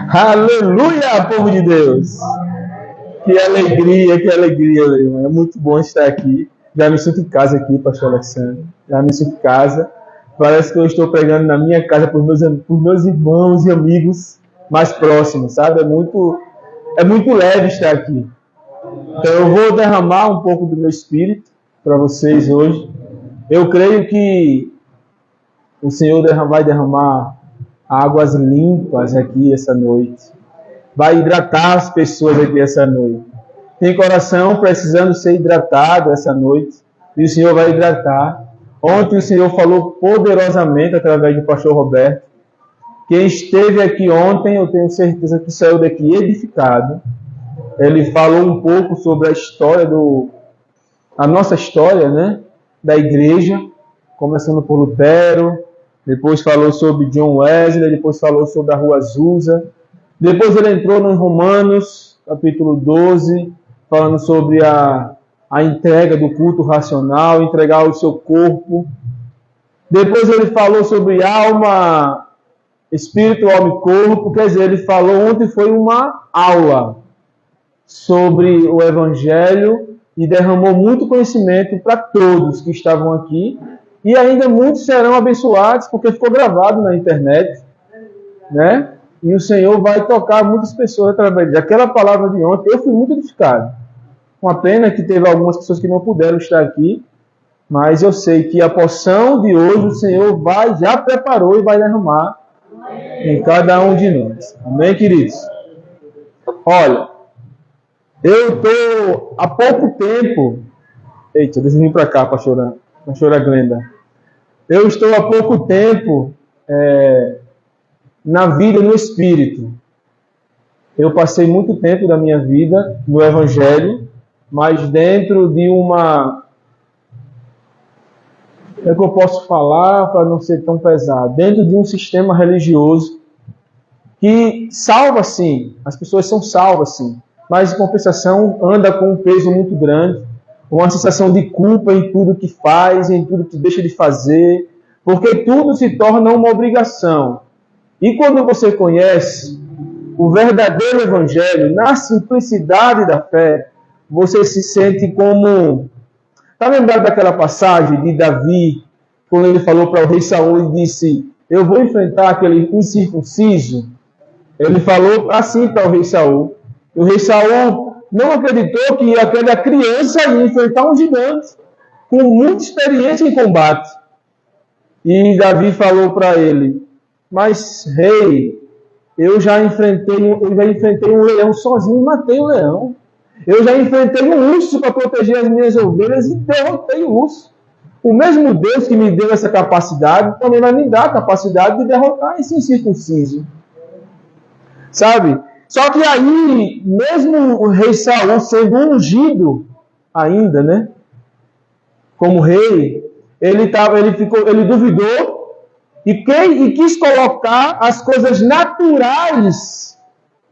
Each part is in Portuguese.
Aleluia, povo de Deus! Que alegria, meu irmão. É muito bom estar aqui. Já me sinto em casa aqui, pastor Alexandre. Já me sinto em casa. Parece que eu estou pregando na minha casa por meus irmãos e amigos mais próximos, sabe? É muito leve estar aqui. Então eu vou derramar um pouco do meu espírito para vocês hoje. Eu creio que o Senhor vai derramar águas limpas aqui essa noite. Vai hidratar as pessoas aqui essa noite. Tem coração precisando ser hidratado essa noite. E o Senhor vai hidratar. Ontem o Senhor falou poderosamente através do pastor Roberto. Quem esteve aqui ontem, eu tenho certeza que saiu daqui edificado. Ele falou um pouco sobre a história a nossa história, né, da igreja, começando por Lutero, depois falou sobre John Wesley, depois falou sobre a Rua Azusa, depois ele entrou em Romanos, capítulo 12, falando sobre a entrega do culto racional, entregar o seu corpo. Depois ele falou sobre alma, espírito, alma e corpo. Quer dizer, ele falou ontem, foi uma aula sobre o Evangelho e derramou muito conhecimento para todos que estavam aqui. E ainda muitos serão abençoados, porque ficou gravado na internet, né? E o Senhor vai tocar muitas pessoas através daquela palavra de ontem. Eu fui muito edificado. Uma pena que teve algumas pessoas que não puderam estar aqui, mas eu sei que a porção de hoje o Senhor já preparou e vai derramar em cada um de nós. Amém, queridos? Olha, eu estou há pouco tempo... Eita, deixa eu vir para cá, pastora Glenda. Eu estou há pouco tempo na vida no Espírito. Eu passei muito tempo da minha vida no Evangelho, mas dentro de uma... Como é que eu posso falar para não ser tão pesado? Dentro de um sistema religioso que salva sim, as pessoas são salvas sim, mas em compensação anda com um peso muito grande, uma sensação de culpa em tudo que faz, em tudo que deixa de fazer, porque tudo se torna uma obrigação. E quando você conhece o verdadeiro Evangelho, na simplicidade da fé, você se sente como... Está lembrado daquela passagem de Davi, quando ele falou para o rei Saul e disse, eu vou enfrentar aquele incircunciso? Ele falou assim para o rei Saul. O rei Saul não acreditou que aquela criança ia enfrentar um gigante com muita experiência em combate. E Davi falou para ele, mas rei, eu já enfrentei um leão sozinho e matei o leão. Eu já enfrentei um urso para proteger as minhas ovelhas e derrotei o urso. O mesmo Deus que me deu essa capacidade também vai me dar a capacidade de derrotar esse incircunciso. Sabe? Só que aí, mesmo o rei Saul sendo ungido ainda, né? Como rei, ele duvidou e quis colocar as coisas naturais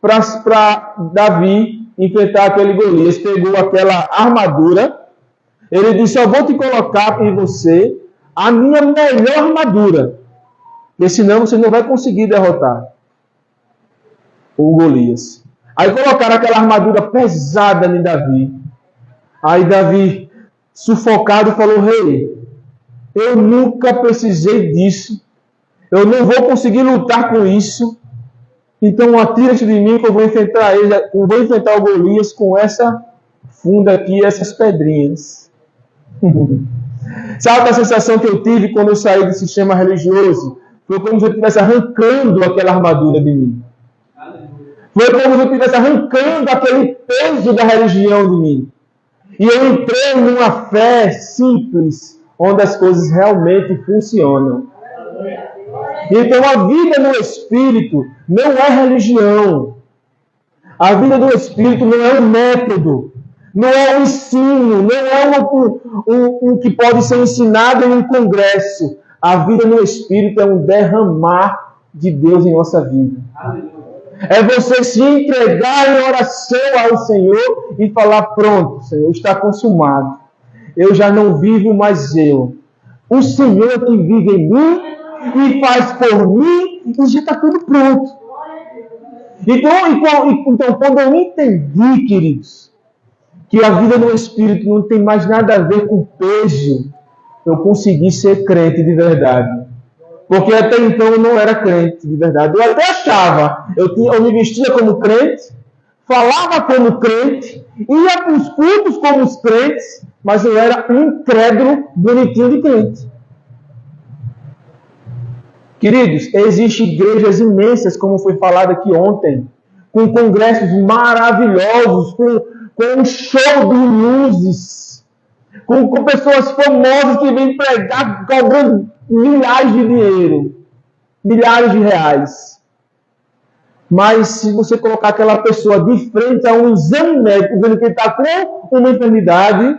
para Davi enfrentar aquele Golias. Pegou aquela armadura, ele disse, eu vou te colocar em você a minha melhor armadura, porque senão você não vai conseguir derrotar o Golias. Aí colocaram aquela armadura pesada em Davi. Aí Davi, sufocado, falou, rei, eu nunca precisei disso, eu não vou conseguir lutar com isso, então atira-te de mim que eu vou enfrentar o Golias com essa funda aqui, essas pedrinhas. Sabe a sensação que eu tive quando eu saí do sistema religioso? Foi como se eu estivesse arrancando aquela armadura de mim. Foi como se eu estivesse arrancando aquele peso da religião de mim. E eu entrei numa fé simples, onde as coisas realmente funcionam. Então a vida no Espírito não é religião. A vida do Espírito não é um método, não é um ensino, não é um que pode ser ensinado em um congresso. A vida no Espírito é um derramar de Deus em nossa vida. É você se entregar em oração ao Senhor e falar, pronto, Senhor, está consumado. Eu já não vivo mais eu. O Senhor que vive em mim e faz por mim e já está tudo pronto. Então, quando eu entendi, queridos, que a vida no Espírito não tem mais nada a ver com peso, eu consegui ser crente de verdade. Porque até então eu não era crente de verdade. Eu até achava, eu me vestia como crente, falava como crente, ia para os cultos como os crentes, mas eu era um incrédulo bonitinho de crente. Queridos, existem igrejas imensas, como foi falado aqui ontem, com congressos maravilhosos, com um show de luzes, com pessoas famosas que vêm pregar cobrando milhares de dinheiro, milhares de reais. Mas se você colocar aquela pessoa de frente a um exame médico, vendo que ele está com uma enfermidade,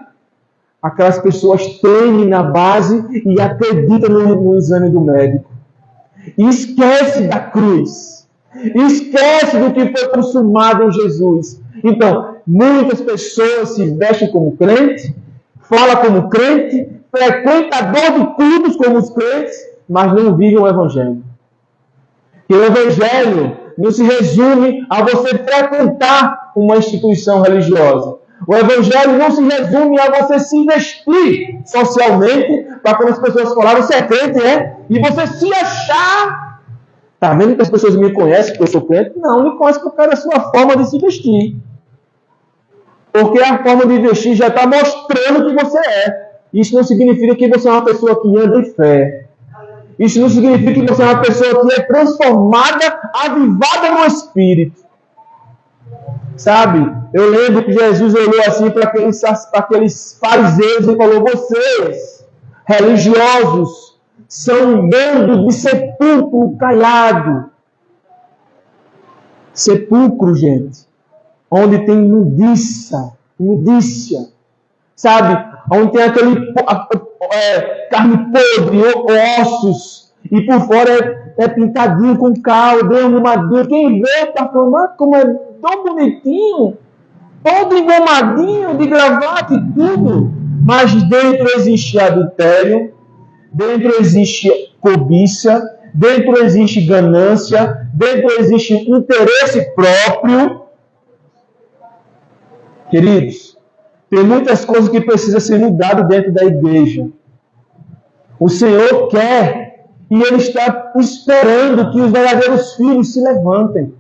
aquelas pessoas tremem na base e acreditam no exame do médico. E esquece da cruz. Esquece do que foi consumado em Jesus. Então, muitas pessoas se vestem como crente, falam como crente, frequentador de cultos como os crentes, mas não vivem o Evangelho. E o Evangelho não se resume a você frequentar uma instituição religiosa. O Evangelho não se resume a você se vestir socialmente, para quando as pessoas falarem, você é crente, é? E você se achar. Está vendo que as pessoas me conhecem porque eu sou crente? Não, me conhecem por causa da sua forma de se vestir. Porque a forma de vestir já está mostrando que você é. Isso não significa que você é uma pessoa que anda em fé. Isso não significa que você é uma pessoa que é transformada, avivada no Espírito. Sabe? Eu lembro que Jesus olhou assim para aqueles fariseus e falou: vocês, religiosos, são um bando de sepulcro caiado. Sepulcro, gente, onde tem imundícia, sabe? Onde tem aquele carne podre, ossos, e por fora é pintadinho com cal, bem arrumadinho. Quem vê está falando, como é tão bonitinho, todo engomadinho, de gravata e tudo. Mas dentro existe adultério, dentro existe cobiça, dentro existe ganância, dentro existe interesse próprio. Queridos, tem muitas coisas que precisam ser mudadas dentro da igreja. O Senhor quer e Ele está esperando que os verdadeiros filhos se levantem.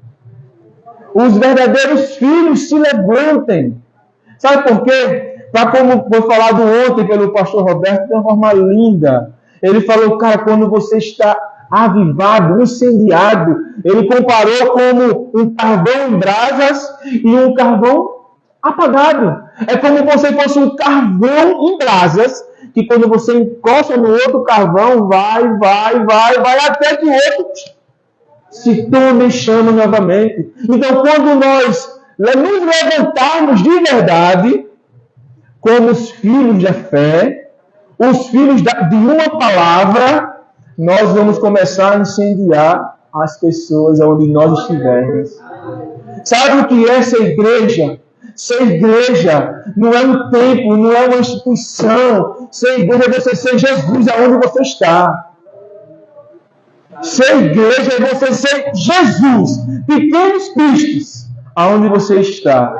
Os verdadeiros filhos se levantem. Sabe por quê? Como foi falado ontem pelo pastor Roberto, de uma forma linda. Ele falou, cara, quando você está avivado, incendiado, ele comparou como um carvão em brasas e um carvão apagado. É como se você fosse um carvão em brasas, que quando você encosta no outro carvão, vai, até que o outro se tome em chama novamente. Então, quando nós nos levantarmos de verdade, como os filhos da fé, os filhos de uma palavra, nós vamos começar a incendiar as pessoas onde nós estivermos. Sabe o que é ser igreja? Ser igreja não é um templo, não é uma instituição. Ser igreja é você ser Jesus aonde você está. Ser igreja é você ser Jesus, pequenos cristos, aonde você está.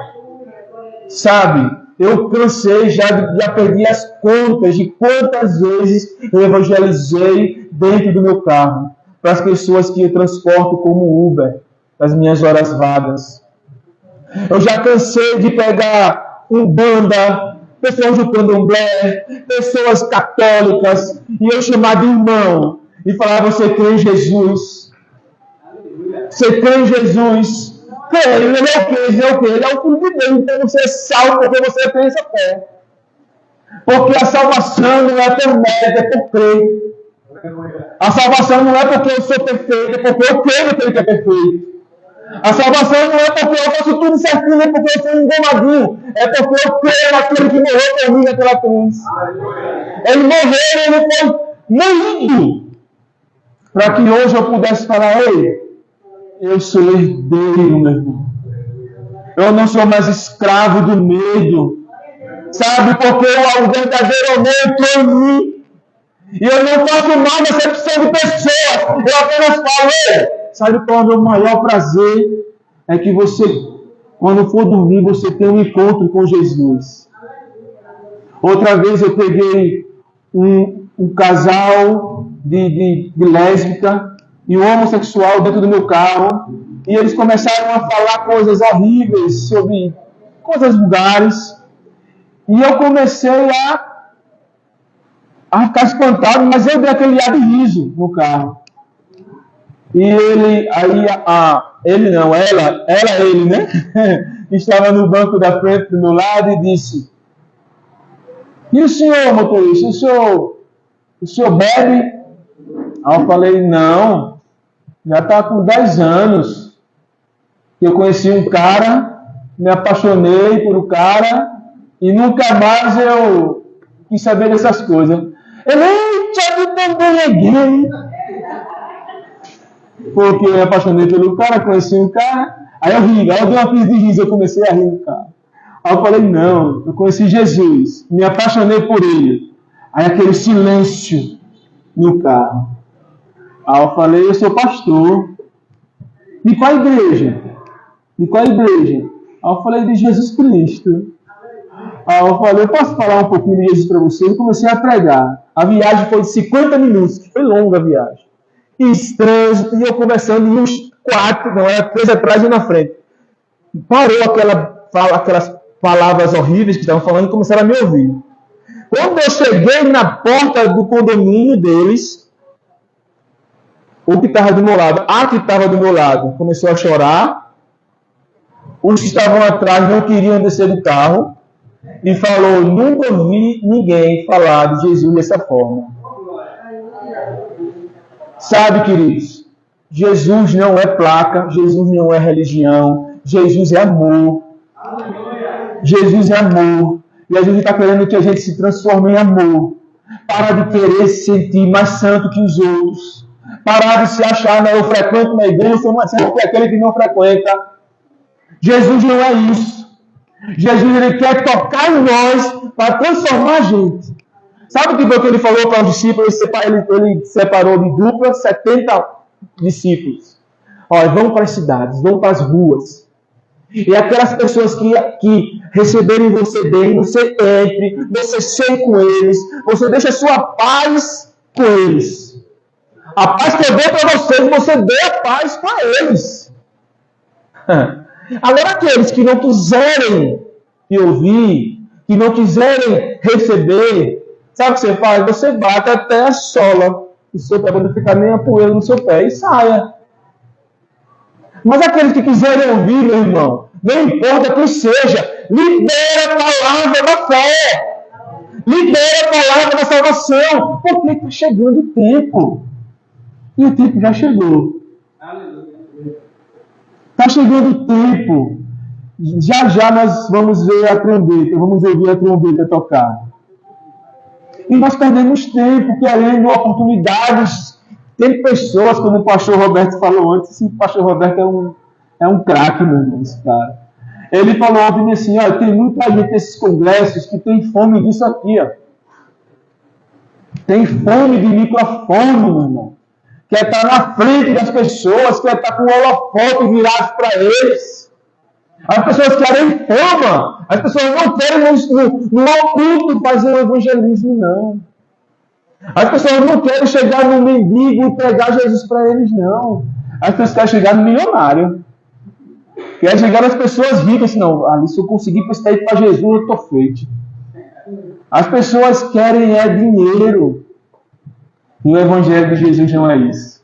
Sabe, eu cansei, já perdi as contas de quantas vezes eu evangelizei dentro do meu carro, para as pessoas que eu transporto como Uber, nas minhas horas vagas. Eu já cansei de pegar banda, pessoas do candomblé, pessoas católicas, e eu chamar de irmão, e falar, você crê em Jesus? Você crê em Jesus? Ele é o quê? Ele é o quê? Ele é o Filho de Deus, então você é salvo porque você tem essa fé. Porque a salvação não é por mérito, é por crer. A salvação não é porque eu sou perfeito, é porque eu creio que ele é perfeito. A salvação não é porque eu faço tudo certinho, é porque eu sou engomadinho. É porque eu creio naquele que morreu por mim naquela cruz. Ele morreu, ele foi moído. Para que hoje eu pudesse falar, ei, eu sou herdeiro, meu irmão. Eu não sou mais escravo do medo. Sabe, porque o verdadeiro amor entrou em mim. E eu não faço mais acepção de pessoas. Eu apenas falo, ei, sabe qual é o meu maior prazer? é que você, quando for dormir, você tem um encontro com Jesus. Outra vez eu peguei um casal de lésbica e um homossexual dentro do meu carro, e eles começaram a falar coisas horríveis sobre coisas vulgares, e eu comecei a ficar espantado, mas eu dei aquele ar de riso no carro. E ele, aí, ele, né? Estava no banco da frente do meu lado e disse: "E o senhor, motorista, o senhor bebe?" Aí eu falei: "Não, já está com 10 anos que eu conheci um cara, me apaixonei por um cara e nunca mais eu quis saber dessas coisas." Ele: "Eita, tu também é gay." Porque eu me apaixonei pelo cara, conheci um cara, aí eu ri, aí eu dei uma crise de riso, eu comecei a rir no carro. Aí eu falei: "Não, eu conheci Jesus, me apaixonei por ele." Aí aquele silêncio no carro. Aí eu falei: "Eu sou pastor." "De qual igreja?" "De qual igreja?" Aí eu falei: "De Jesus Cristo." Aí eu falei: "Eu posso falar um pouquinho de Jesus para você?" E comecei a pregar. A viagem foi de 50 minutos, que foi longa a viagem. E trânsito, e eu conversando, e uns 4, não, era 3 atrás e na frente. Parou aquelas palavras horríveis que estavam falando e começaram a me ouvir. Quando eu cheguei na porta do condomínio deles, o que estava do meu lado, a que estava do meu lado, começou a chorar. Os que estavam atrás não queriam descer do carro e falou: "Nunca ouvi ninguém falar de Jesus dessa forma." Sabe, queridos, Jesus não é placa, Jesus não é religião, Jesus é amor. Jesus é amor. E a gente está querendo que a gente se transforme em amor. Para de querer se sentir mais santo que os outros. Parar de se achar: "Não, eu frequento na igreja, eu sou mais santo que aquele que não frequenta." Jesus não é isso. Jesus, ele quer tocar em nós para transformar a gente. Sabe o que foi que ele falou para os discípulos? Ele separou de dupla 70 discípulos. Olha, vão para as cidades, vão para as ruas. E aquelas pessoas que receberem você bem, você entre, você seja com eles, você deixa a sua paz com eles. A paz que eu dou para vocês, você dê a paz para eles. Agora, aqueles que não quiserem te ouvir, que não quiserem receber, sabe o que você faz? Você bate até a sola do seu pé, para não ficar nem a poeira no seu pé, e saia. Mas aqueles que quiserem ouvir, meu irmão, não importa quem seja, libera a palavra da fé. Libera a palavra da salvação. Porque está chegando o tempo. E o tempo já chegou. Está chegando o tempo. Já já nós vamos ver a trombeta, vamos ouvir a trombeta tocar. E nós perdemos tempo querendo oportunidades. Tem pessoas, como o pastor Roberto falou antes, esse pastor Roberto é um craque, meu irmão, esse cara. Ele falou ontem assim: "Olha, tem muita gente nesses congressos que tem fome disso aqui, ó. Tem fome de microfone, meu irmão. Quer estar na frente das pessoas, quer estar com o holofote virado para eles. As pessoas querem fama. As pessoas não querem no oculto fazer o evangelismo, não. As pessoas não querem chegar no mendigo e pregar Jesus para eles, não. As pessoas querem chegar no milionário. Querem chegar nas pessoas ricas. Não, ali, se eu conseguir prestar para Jesus, eu estou feito. As pessoas querem dinheiro. E o evangelho de Jesus não é isso.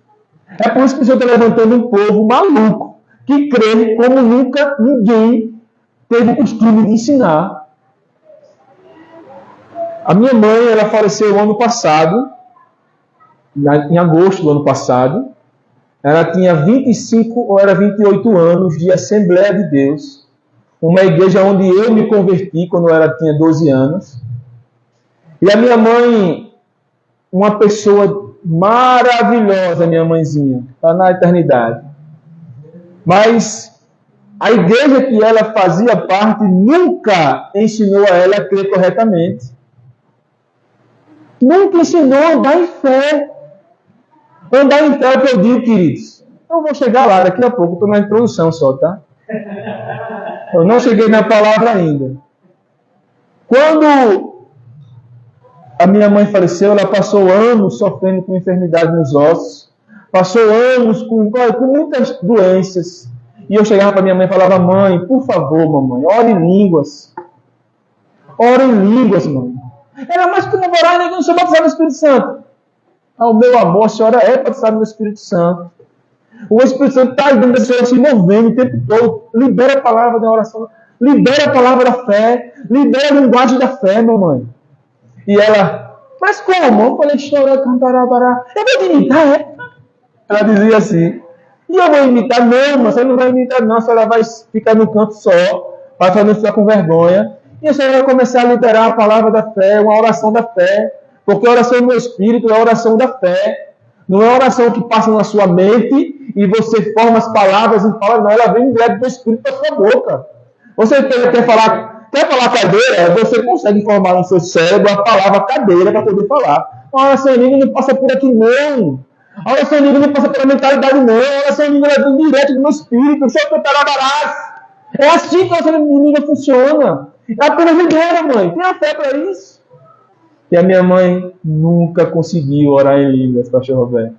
É por isso que o Senhor está levantando um povo maluco, que crê como nunca ninguém teve o costume de ensinar. A minha mãe, ela faleceu ano passado, em agosto do ano passado. Ela tinha 25 ou era 28 anos de Assembleia de Deus, uma igreja onde eu me converti quando ela tinha 12 anos. E a minha mãe, uma pessoa maravilhosa, minha mãezinha, está na eternidade. Mas a igreja que ela fazia parte nunca ensinou a ela a crer corretamente. Nunca ensinou a andar em fé. Andar em fé é o que eu digo, queridos. Eu vou chegar lá daqui a pouco, estou na introdução só, tá? Eu não cheguei na palavra ainda. Quando a minha mãe faleceu, ela passou anos sofrendo com enfermidade nos ossos, passou anos com muitas doenças. E eu chegava para minha mãe e falava: mãe, por favor, mamãe, ore em línguas. Ore em línguas, mãe. Ela, mas como orar em línguas? Eu sou batizado no Espírito Santo. O meu amor, a senhora é batizada no Espírito Santo. O Espírito Santo está dentro da senhora, se movendo o tempo todo. Libera a palavra da oração. Libera a palavra da fé. Libera a linguagem da fé, mamãe. E ela, mas como? Eu falei, chorar, cantará, bará. Eu vou imitar, é? Ela dizia assim. E eu vou imitar? Não, você não vai imitar, não. A senhora vai ficar no canto só, para não ficar com vergonha. E a senhora vai começar a liberar a palavra da fé, uma oração da fé. Porque a oração do Espírito é a oração da fé. Não é a oração que passa na sua mente e você forma as palavras e fala, não, ela vem direto do Espírito para sua boca. Você quer falar cadeira, você consegue formar no seu cérebro a palavra cadeira para poder falar. A oração em língua não passa por aqui, não. A oração em língua não passa pela mentalidade, não. A oração em língua é direto do meu Espírito. Só cantar a barás. É assim que a oração em língua funciona. É apenas ideia, mãe. Tenha fé para isso. E a minha mãe nunca conseguiu orar em línguas, pastor Roberto.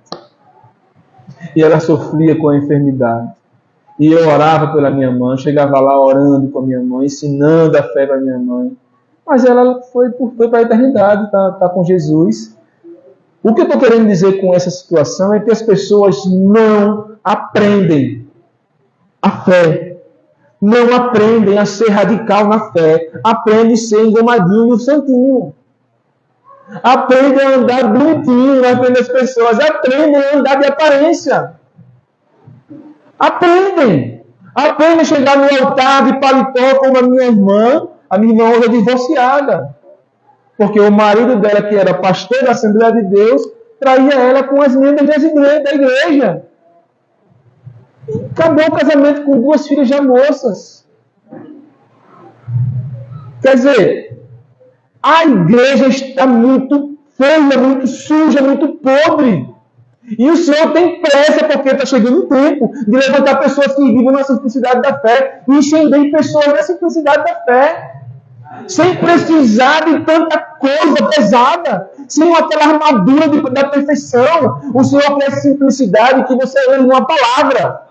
E ela sofria com a enfermidade. E eu orava pela minha mãe, chegava lá orando com a minha mãe, ensinando a fé para a minha mãe. Mas ela foi para a eternidade, está com Jesus. O que eu estou querendo dizer com essa situação é que as pessoas não aprendem a fé. Não aprendem a ser radical na fé. Aprendem a ser engomadinho, santinho. Aprendem a andar bonitinho na frente das pessoas. Aprendem a andar de aparência. Aprendem a chegar no altar de paletó como a minha irmã hoje é divorciada. Porque o marido dela, que era pastor da Assembleia de Deus, traía ela com as membros da igreja. E acabou o casamento com 2 filhas já moças. Quer dizer, a igreja está muito feia, muito suja, muito podre. E o Senhor tem pressa, porque está chegando o tempo de levantar pessoas que vivem na simplicidade da fé e encher pessoas na simplicidade da fé. Sem precisar de tanta coisa pesada, sem aquela armadura da perfeição. O Senhor quer simplicidade, que você ande numa palavra.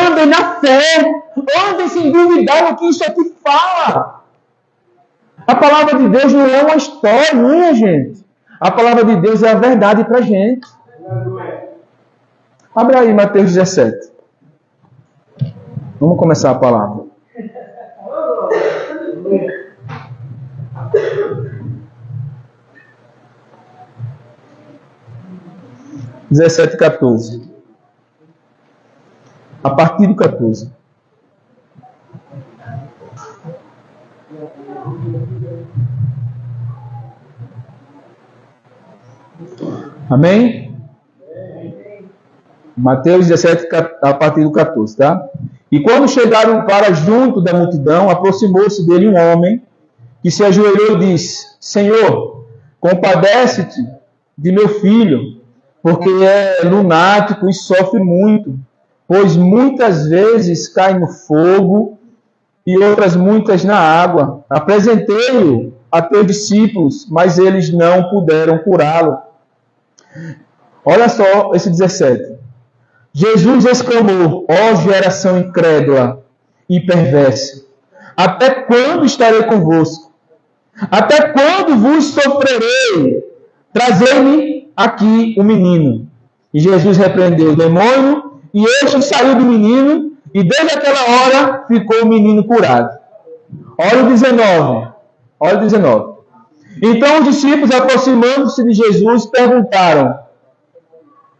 Andem na fé, andem sem duvidar no que isso aqui fala. A palavra de Deus não é uma história, minha gente. A palavra de Deus é a verdade para a gente. Abre aí Mateus 17. Vamos começar a palavra. (17, 14). A partir do 14. Amém? Mateus 17, a partir do 14, tá? E quando chegaram para junto da multidão, aproximou-se dele um homem que se ajoelhou e disse: Senhor, compadece-te de meu filho, porque é lunático e sofre muito, pois muitas vezes cai no fogo e outras muitas na água. Apresentei-o a teus discípulos, mas eles não puderam curá-lo. Olha só esse 17. Jesus exclamou: ó geração incrédula e perversa, até quando estarei convosco? Até quando vos sofrerei? Trazei-me aqui o menino. E Jesus repreendeu o demônio, e este saiu do menino, e desde aquela hora ficou o menino curado. Olha o 19. Olha o 19. Então os discípulos, aproximando-se de Jesus, perguntaram,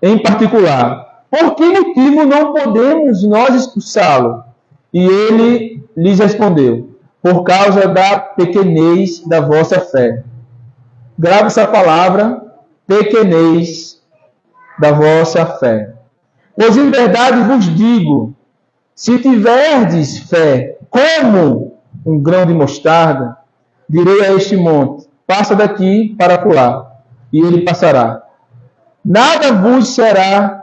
em particular: por que motivo não podemos nós expulsá-lo? E ele lhes respondeu: por causa da pequenez da vossa fé. Grave essa palavra: pequenez da vossa fé. Pois em verdade vos digo, se tiverdes fé como um grão de mostarda, direi a este monte: passa daqui para acolá, e ele passará. Nada vos será.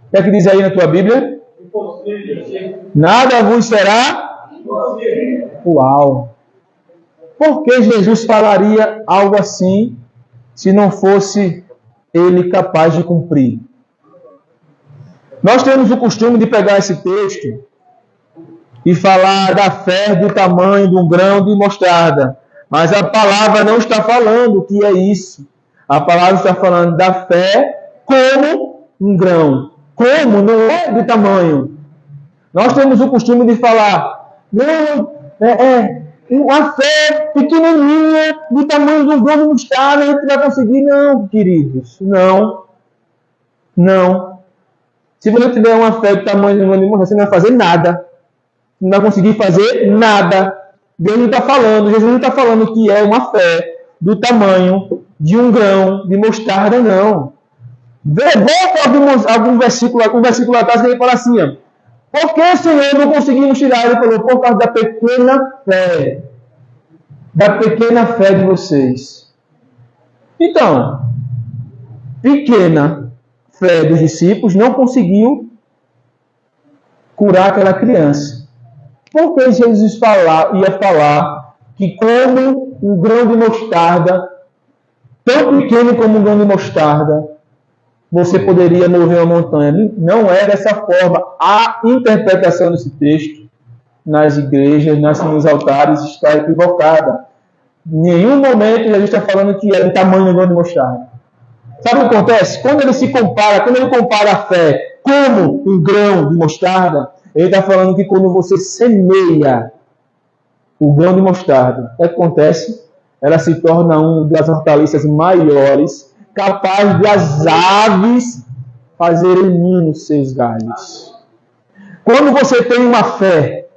O que é que diz aí na tua Bíblia? Nada vos será. Uau! Por que Jesus falaria algo assim se não fosse ele capaz de cumprir? Nós temos o costume de pegar esse texto e falar da fé do tamanho de um grão de mostarda. Mas a palavra não está falando que é isso. A palavra está falando da fé como um grão. Como não é de tamanho. Nós temos o costume de falar, não, uma fé pequenininha, do tamanho de um grão de mostarda, a gente vai conseguir. Não, queridos, não. Não. Se você tiver uma fé do tamanho de um grão de mostarda, você não vai fazer nada. Não vai conseguir fazer nada. Deus não está falando, Jesus não está falando que é uma fé do tamanho de um grão de mostarda, não. Volta algum versículo atrás que ele fala assim, ó, por que, Senhor, não conseguimos tirar? Ele falou, por causa da pequena fé. Da pequena fé de vocês. Então, pequena fé dos discípulos não conseguiu curar aquela criança. Por que Jesus ia falar que como um grão de mostarda, tão pequeno como um grão de mostarda, você poderia mover uma montanha? Não é dessa forma. A interpretação desse texto nas igrejas, nos altares, está equivocada. Em nenhum momento Jesus está falando que é do tamanho do grão de mostarda. Sabe o que acontece? Quando ele compara a fé como um grão de mostarda, ele está falando que quando você semeia o grão de mostarda, o que acontece? Ela se torna uma das hortaliças maiores, capaz de as aves fazerem ninho nos seus galhos. Quando você tem uma fé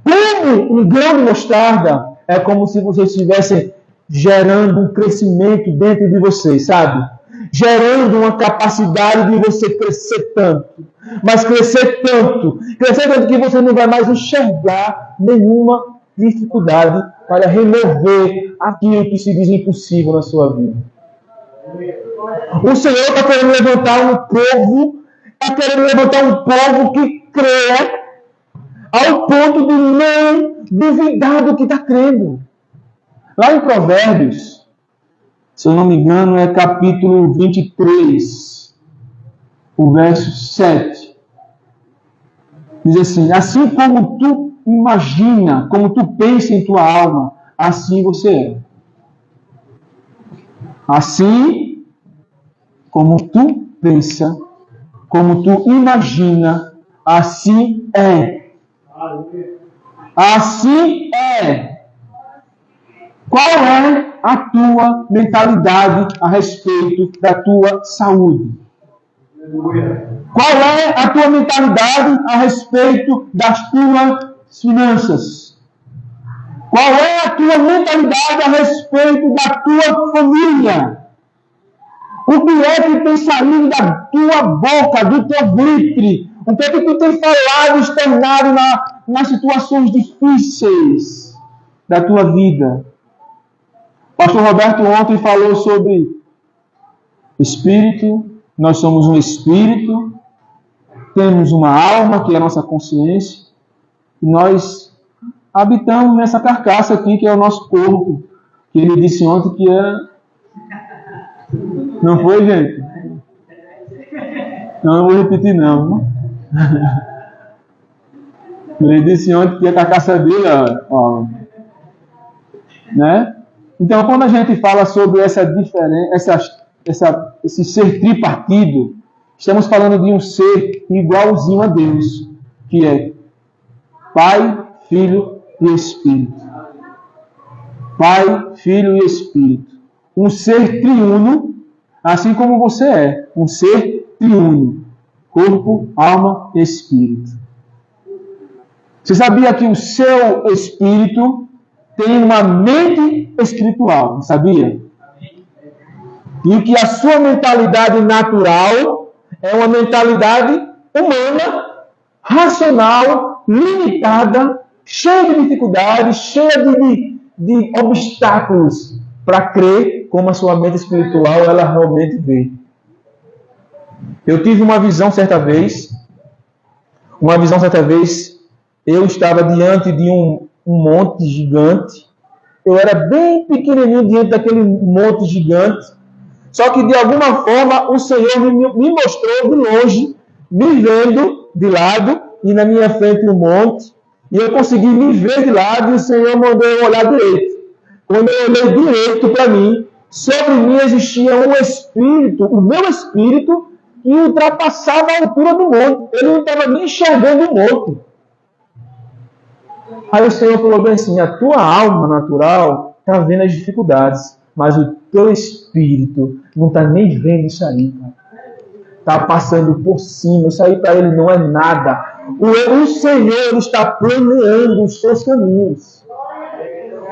como um grão de mostarda, é como se você estivesse gerando um crescimento dentro de você, sabe? Gerando uma capacidade de você crescer tanto. Mas crescer tanto que você não vai mais enxergar nenhuma dificuldade para remover aquilo que se diz impossível na sua vida. O Senhor está querendo levantar um povo, que crê ao ponto de não duvidar do que está crendo. Lá em Provérbios, se eu não me engano, é capítulo 23, o verso 7. Diz assim, assim como tu imagina, como tu pensa em tua alma, assim você é. Assim como tu pensa, como tu imagina, assim é. Assim é. Qual é a tua mentalidade a respeito da tua saúde? Qual é a tua mentalidade a respeito das tuas finanças? Qual é a tua mentalidade a respeito da tua família? O que é que tem saído da tua boca, do teu ventre? O que é que tu tem falado, externado nas situações difíceis da tua vida? O pastor Roberto ontem falou sobre espírito. Nós somos um espírito, temos uma alma, que é a nossa consciência, e nós habitamos nessa carcaça aqui, que é o nosso corpo, que ele disse ontem que é... Não foi, gente? Não vou repetir, não. Ele disse ontem que a carcaça dele, ó, né? Então, quando a gente fala sobre essa diferença, esse ser tripartido, estamos falando de um ser igualzinho a Deus, que é Pai, Filho e Espírito. Pai, Filho e Espírito. Um ser triuno, assim como você é. Um ser triuno. Corpo, alma e espírito. Você sabia que o seu espírito tem uma mente espiritual? Sabia? E que a sua mentalidade natural é uma mentalidade humana, racional, limitada, cheia de dificuldades, cheia de obstáculos para crer como a sua mente espiritual ela realmente vê. Eu tive uma visão certa vez, Uma visão, certa vez, eu estava diante de um monte gigante. Eu era bem pequenininho diante daquele monte gigante. Só que, de alguma forma, o Senhor me mostrou de longe, me vendo de lado, e na minha frente um monte. E eu consegui me ver de lado, e o Senhor mandou eu olhar direito. Quando eu olhei direito para mim, sobre mim existia um espírito, o meu espírito, que ultrapassava a altura do monte. Ele não estava nem enxergando o monte. Aí o Senhor falou bem assim: a tua alma natural está vendo as dificuldades, mas o teu espírito não está nem vendo isso aí, cara. Está passando por cima. Isso aí para ele não é nada. O Senhor está planeando os teus caminhos.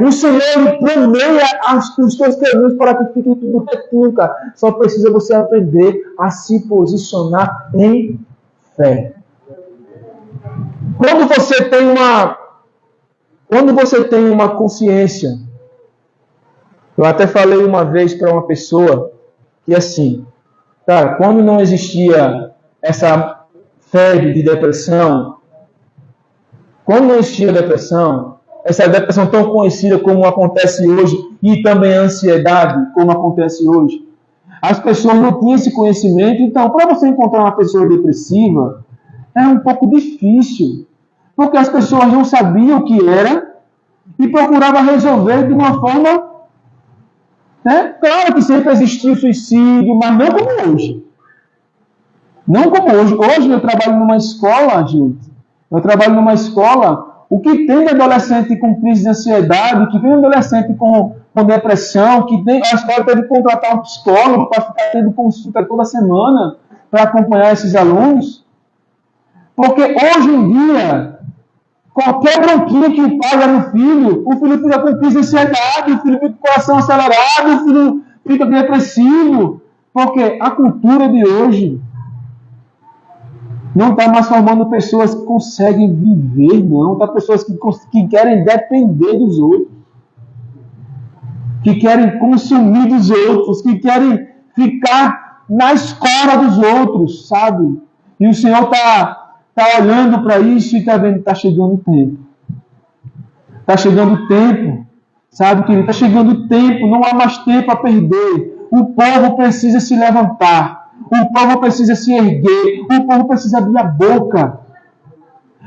O Senhor planeia os teus caminhos para que fique tudo retinho, cara. Só precisa você aprender a se posicionar em fé. Quando você tem uma consciência, eu até falei uma vez para uma pessoa que assim, cara, quando não existia essa febre de depressão, quando não existia depressão, essa depressão tão conhecida como acontece hoje, e também a ansiedade, como acontece hoje, as pessoas não tinham esse conhecimento. Então, para você encontrar uma pessoa depressiva, é um pouco difícil, porque as pessoas não sabiam o que era e procuravam resolver de uma forma, né? Claro que sempre existiu o suicídio, mas não como hoje. Não como hoje. Hoje eu trabalho numa escola, gente. Eu trabalho numa escola. O que tem de adolescente com crise de ansiedade, que tem de adolescente com depressão, que tem, a escola teve que contratar um psicólogo para ficar tendo consulta toda semana para acompanhar esses alunos. Porque hoje em dia, qualquer bronquinha que o pai dá no filho, o filho fica com crise de ansiedade, o filho fica com o coração acelerado, o filho fica depressivo. Porque a cultura de hoje não está mais formando pessoas que conseguem viver, não. Está pessoas que querem depender dos outros, que querem consumir dos outros, que querem ficar na escola dos outros, sabe? E o Senhor está olhando para isso e está vendo que está chegando o tempo. Está chegando o tempo, sabe, querido? Está chegando o tempo, não há mais tempo a perder. O povo precisa se levantar. O povo precisa se erguer. O povo precisa abrir a boca.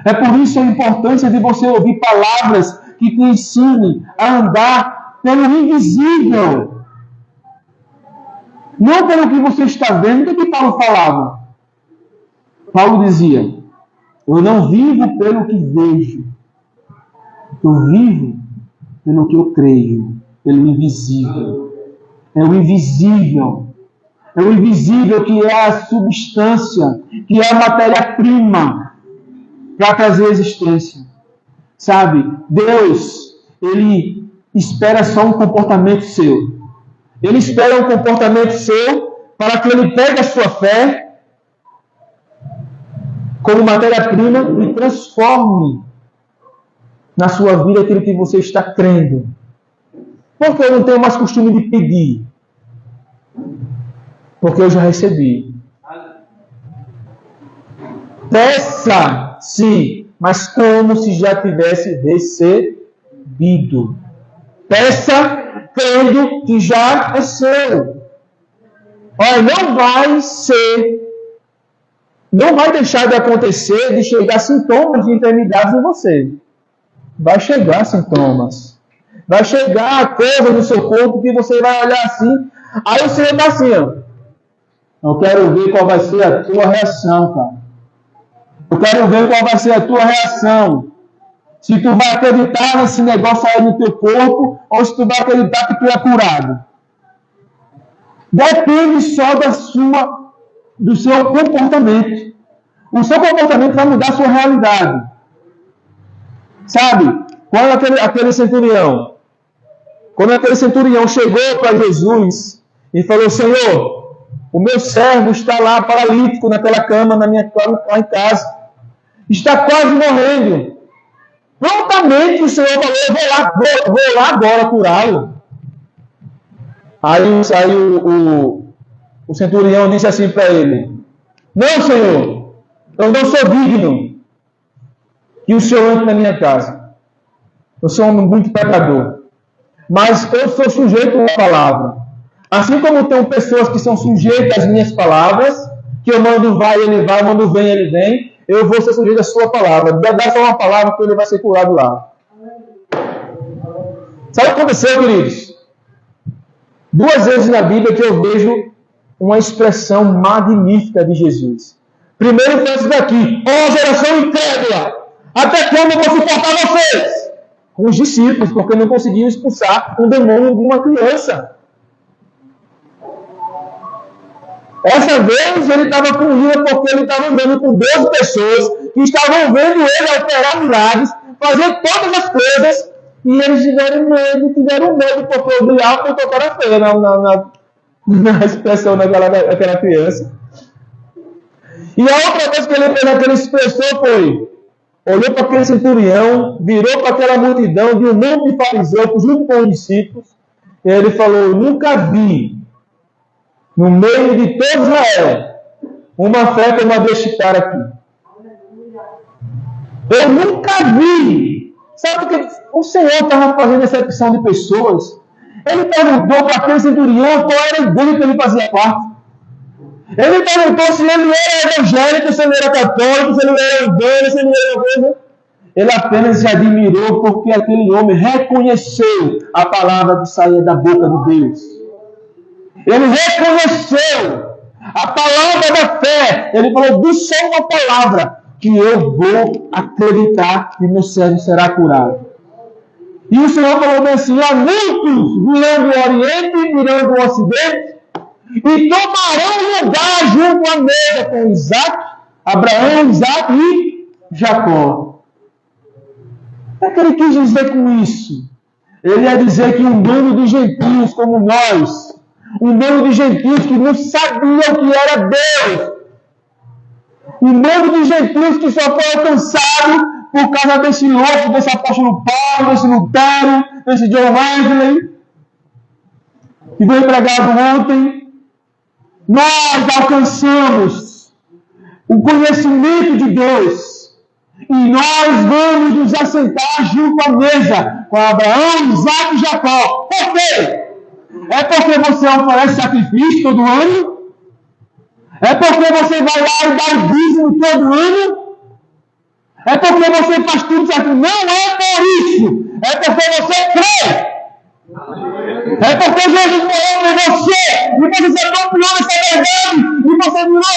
É por isso a importância de você ouvir palavras que te ensinem a andar pelo invisível. Não pelo que você está vendo. O que Paulo falava? Paulo dizia: eu não vivo pelo que vejo. Eu vivo pelo que eu creio. Pelo invisível. É o invisível. É o invisível que é a substância, que é a matéria-prima para trazer a existência. Sabe? Deus, Ele espera só um comportamento seu. Ele espera um comportamento seu para que Ele pegue a sua fé como matéria-prima e transforme na sua vida aquilo que você está crendo. Porque eu não tenho mais costume de pedir. Porque eu já recebi. Peça, sim, mas como se já tivesse recebido. Peça crendo que já é seu. Olha, não vai deixar de acontecer, de chegar sintomas de enfermidades em você. Vai chegar sintomas. Vai chegar coisas no seu corpo que você vai olhar assim. Aí você está assim, ó. Eu quero ver qual vai ser a tua reação, cara. Eu quero ver qual vai ser a tua reação. Se tu vai acreditar nesse negócio aí no teu corpo, ou se tu vai acreditar que tu é curado. Depende só do seu comportamento. O seu comportamento vai mudar a sua realidade. Sabe? Quando aquele centurião chegou para Jesus e falou: Senhor, o meu servo está lá paralítico naquela cama, lá em casa. Está quase morrendo. Prontamente o Senhor falou: eu vou lá agora curá-lo. Aí o centurião disse assim para ele: não, Senhor, eu não sou digno que o Senhor entre na minha casa. Eu sou um homem muito pecador. Mas eu sou sujeito à palavra. Assim como tem pessoas que são sujeitas às minhas palavras, que eu mando vai, ele vai, mando vem, ele vem, eu vou ser sujeito à sua palavra. Dá só uma palavra que ele vai ser curado lá. Sabe o que aconteceu, queridos? 2 vezes na Bíblia que eu vejo uma expressão magnífica de Jesus. Primeiro foi isso daqui: ó geração incrédula, até quando eu vou suportar vocês? Com os discípulos, porque não conseguiam expulsar um demônio de uma criança. Essa vez ele estava com ira porque ele estava andando com 12 pessoas que estavam vendo ele operar milagres, fazer todas as coisas, e eles tiveram medo porque o diabo botou cara feia na expressão daquela criança. E a outra vez que ele fez aquela expressão foi: olhou para aquele centurião, virou para aquela multidão de um monte de fariseus, junto com os discípulos, e ele falou: nunca vi, no meio de todo Israel, uma fé como a deste cara aqui. Eu nunca vi. Sabe o que o Senhor estava fazendo excepção de pessoas? Ele perguntou para aquele centurião qual era a igreja que ele fazia parte. Ele perguntou se ele era evangélico, se ele era católico, se ele era evangélico, se ele era coisa. Ele apenas se admirou porque aquele homem reconheceu a palavra que saía da boca de Deus. Ele reconheceu a palavra da fé. Ele falou: diz só uma palavra que eu vou acreditar que meu servo será curado. E o Senhor falou bem assim: há muitos virão do Oriente, virão do Ocidente, e tomarão lugar junto à mesa com Isaac, Abraão, Isaac e Jacó. O que ele quis dizer com isso? Ele ia dizer que um bando de gentios como nós, um bando de gentios que não sabiam o que era Deus, um bando de gentios que só foi alcançado por causa desse louco, desse apóstolo Paulo, desse Lutero, desse John Wesley, que foi pregado ontem. Nós alcançamos o conhecimento de Deus e nós vamos nos assentar junto à mesa com Abraão, Isaac e Jacó. Por quê? É porque você oferece sacrifício todo ano? É porque você vai lá e dá o dízimo todo ano? É porque você faz tudo certo? Não é por isso. É porque você crê. É porque Jesus morreu por você. E você se apropriou dessa verdade. E você virou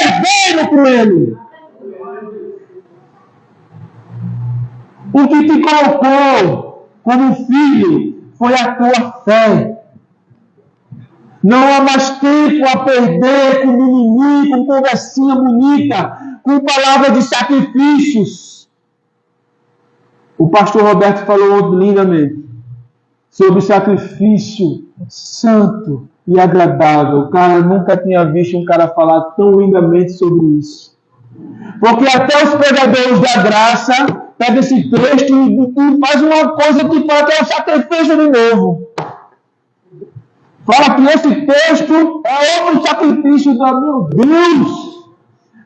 herdeiro por ele. O que te colocou como filho foi a tua fé. Não há mais tempo a perder com mimimi, com conversinha bonita, com palavras de sacrifícios. O pastor Roberto falou lindamente sobre sacrifício santo e agradável. O cara nunca tinha visto um cara falar tão lindamente sobre isso. Porque até os pregadores da graça pegam esse texto e faz uma coisa que fala que é o sacrifício de novo. Fala que esse texto é outro sacrifício meu Deus!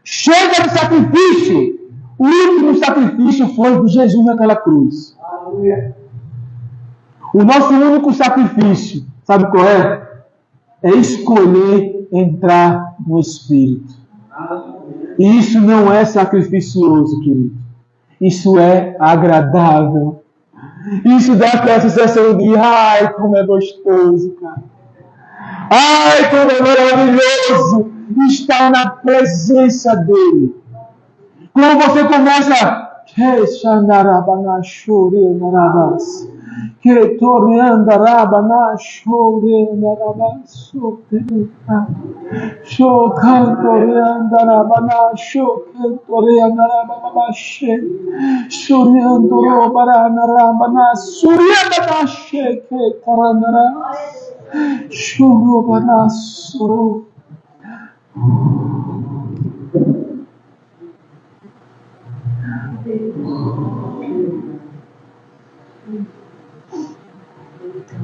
Chega de sacrifício! O último sacrifício foi de Jesus naquela cruz. Aleluia. O nosso único sacrifício, sabe qual é? É escolher entrar no Espírito. E isso não é sacrificioso, querido. Isso é agradável. Isso dá aquela sensação de, ai, como é gostoso, cara. Ai, como é maravilhoso estar na presença dele. Quando você começa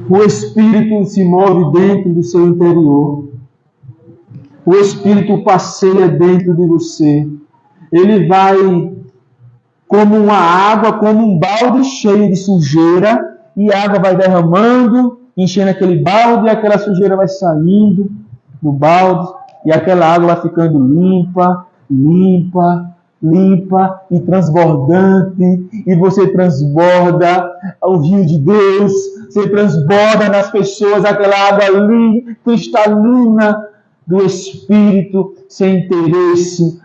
o Espírito se move dentro do seu interior. O Espírito passeia dentro de você. Ele vai como uma água, como um balde cheio de sujeira, e a água vai derramando, enchendo aquele balde, e aquela sujeira vai saindo do balde, e aquela água vai ficando limpa, limpa, limpa e transbordante, e você transborda ao rio de Deus, você transborda nas pessoas aquela água cristalina do Espírito, sem interesses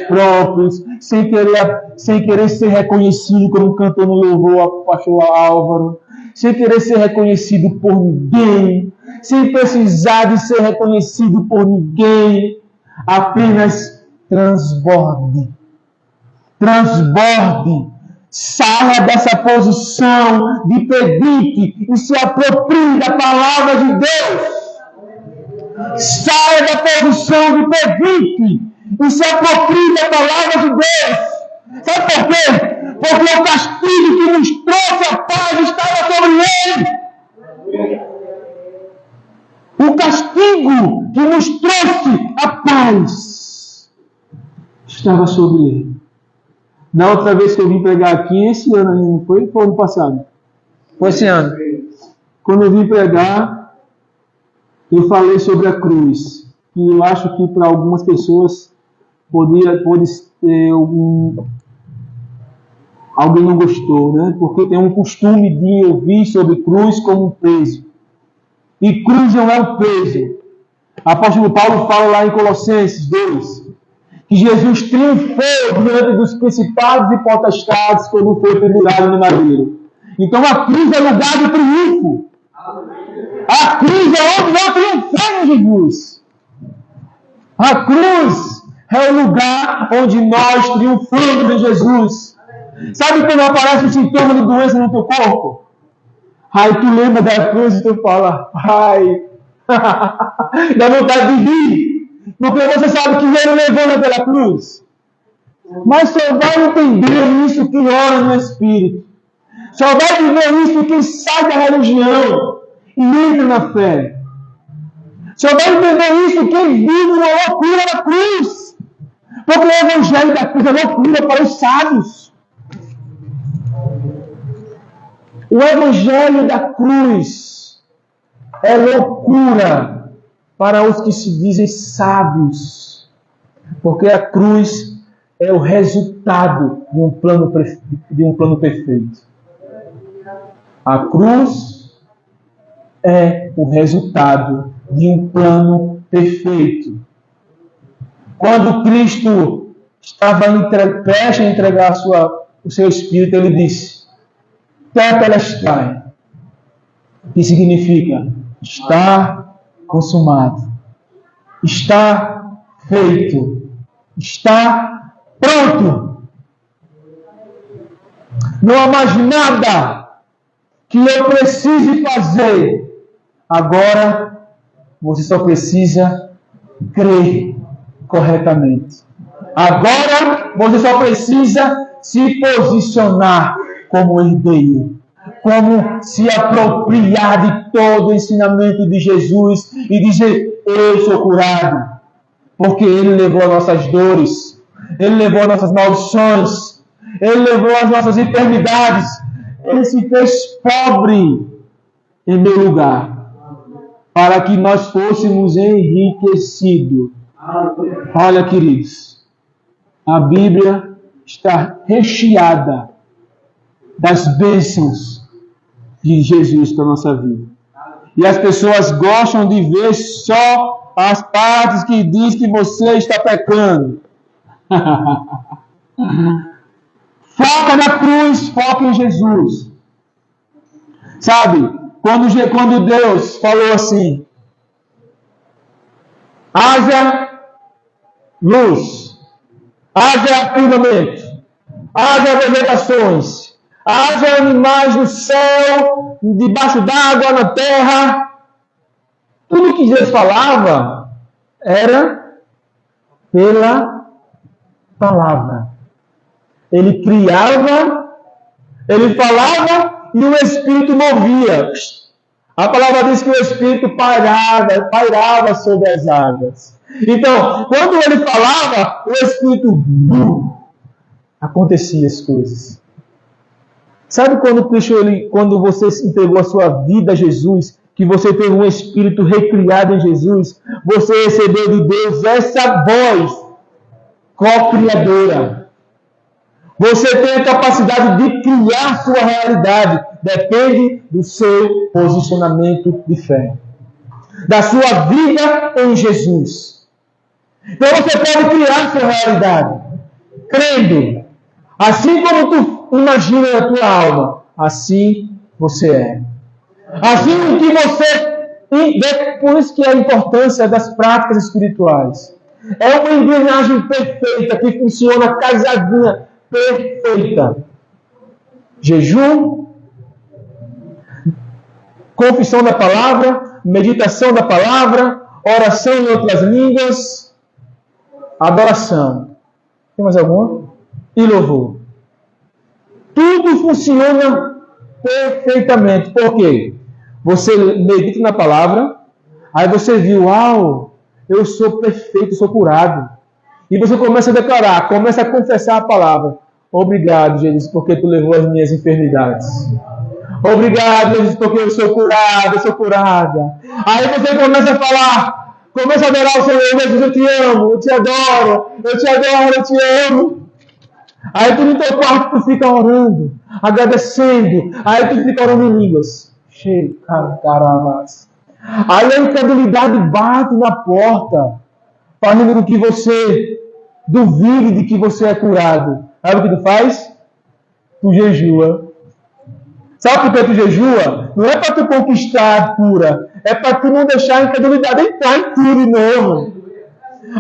próprios, sem querer ser reconhecido, como cantou no louvor o pastor Álvaro, sem querer ser reconhecido por ninguém, sem precisar de ser reconhecido por ninguém, apenas transborde. Transborde. Saia dessa posição de pedinte e se aproprie da palavra de Deus. Saia da posição de pedinte e se aproprie da palavra de Deus. Sabe por quê? Porque o castigo que nos trouxe a paz estava sobre ele. O castigo que nos trouxe a paz estava sobre ele. Na outra vez que eu vim pregar aqui, esse ano ainda não foi? Foi ano passado? Foi esse ano. Quando eu vim pregar, eu falei sobre a cruz. E eu acho que para algumas pessoas pode ter alguém não gostou, né? Porque tem um costume de ouvir sobre cruz como um peso. E cruz não é um peso. O apóstolo Paulo fala lá em Colossenses 2 que Jesus triunfou diante dos principados e potestades quando foi pendurado no madeiro. Então a cruz é lugar de triunfo. A cruz é onde nós triunfamos, Jesus. A cruz é o lugar onde nós triunfamos em Jesus. Sabe quando aparece um sintoma de doença no teu corpo? Aí tu lembra da cruz e tu fala, ai, dá vontade de rir. Porque você sabe que ele levou naquela cruz. Mas só vai entender isso quem ora no Espírito. Só vai viver isso quem sai da religião e entra na fé. Só vai entender isso quem vive na loucura da cruz. Porque o evangelho da cruz é loucura para os sábios. O evangelho da cruz é loucura para os que se dizem sábios. Porque a cruz é o resultado de um plano perfeito. A cruz é o resultado de um plano perfeito. Quando Cristo estava prestes a entregar o seu Espírito, ele disse, Tetelestai, que significa, está consumado, está feito, está pronto. Não há mais nada que eu precise fazer. Agora, você só precisa crer corretamente. Agora, você só precisa se posicionar como herdeiro, como se apropriar de todo o ensinamento de Jesus e dizer, eu sou curado, porque Ele levou as nossas dores, Ele levou as nossas maldições, Ele levou as nossas enfermidades, Ele se fez pobre em meu lugar, para que nós fôssemos enriquecidos. Olha, queridos, a Bíblia está recheada das bênçãos de Jesus para a nossa vida. E as pessoas gostam de ver só as partes que diz que você está pecando. Foca na cruz, foca em Jesus. Sabe, quando Deus falou assim, haja luz, haja firmamento, haja vegetações, haja animais no céu, debaixo d'água, na terra. Tudo que Deus falava era pela palavra. Ele criava, ele falava e o Espírito movia. A palavra diz que o Espírito pairava sobre as águas. Então, quando ele falava, o Espírito aconteciam as coisas. Sabe quando Cristo, quando você entregou a sua vida a Jesus, que você teve um espírito recriado em Jesus, você recebeu de Deus essa voz co-criadora. Você tem a capacidade de criar sua realidade. Depende do seu posicionamento de fé. Da sua vida em Jesus. Então você pode criar sua realidade. Crendo. Assim como tu imagina na tua alma, assim você é. Assim que você... Por isso que é a importância das práticas espirituais. É uma engrenagem perfeita que funciona casadinha, perfeita. Jejum, confissão da palavra, meditação da palavra, oração em outras línguas, adoração. Tem mais alguma? E louvor. Tudo funciona perfeitamente. Por quê? Você medita na palavra, aí você viu, uau, eu sou perfeito, eu sou curado. E você começa a declarar, começa a confessar a palavra. Obrigado, Jesus, porque tu levou as minhas enfermidades. Obrigado, Jesus, porque eu sou curado, eu sou curada. Aí você começa a falar, começa a adorar o Senhor. Jesus, eu te amo, eu te adoro, eu te adoro, eu te amo. Aí tu no teu quarto tu fica orando, agradecendo. Aí tu fica orando em línguas. Aí a incredulidade bate na porta, fazendo com que você duvide de que você é curado. Sabe o que tu faz? Tu jejua. Sabe por que tu jejua? Não é para tu conquistar a cura, é para tu não deixar a incredulidade entrar em ti de novo.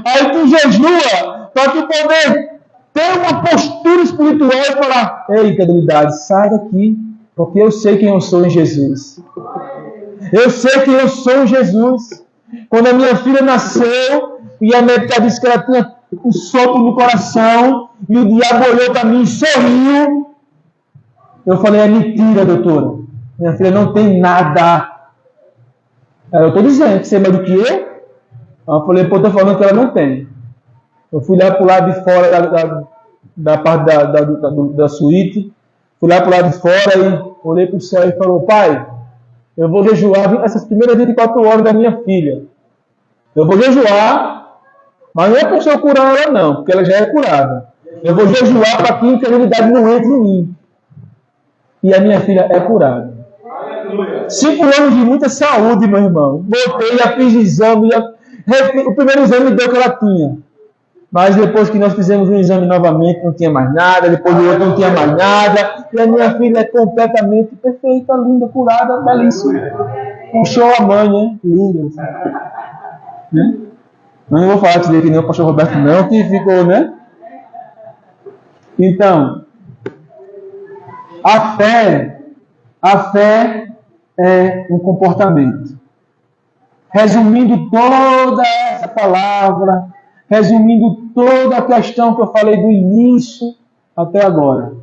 Aí tu jejua para tu poder ter uma postura espiritual e falar: ei, incredulidade, sai daqui, porque eu sei quem eu sou em Jesus. Eu sei quem eu sou em Jesus. Quando a minha filha nasceu e a médica disse que ela tinha um sopro no coração e o diabo olhou para mim e sorriu, eu falei: é mentira, doutora. Minha filha não tem nada. Eu estou dizendo que você é mais do que eu. Eu falei: pô, estou falando que ela não tem. Eu fui lá para o lado de fora da parte da suíte, fui lá para o lado de fora e olhei para o céu e falou: pai, eu vou jejuar essas primeiras 24 horas da minha filha. Eu vou jejuar, mas não é para eu curar ela não, porque ela já é curada. Eu vou jejuar para que a incredulidade não entre em mim. E a minha filha é curada. 5 anos de muita saúde, meu irmão. Voltei, já fiz exame. O primeiro exame deu que ela tinha. Mas depois que nós fizemos um exame novamente, não tinha mais nada. Depois do outro, não tinha mais nada. E a minha filha é completamente perfeita, linda, curada, belíssima. Puxou a mãe, né? Linda. Né? Não vou falar dizer que nem o pastor Roberto, não, que ficou, né? Então, a fé é um comportamento. Resumindo toda essa palavra, resumindo toda a questão que eu falei do início até agora,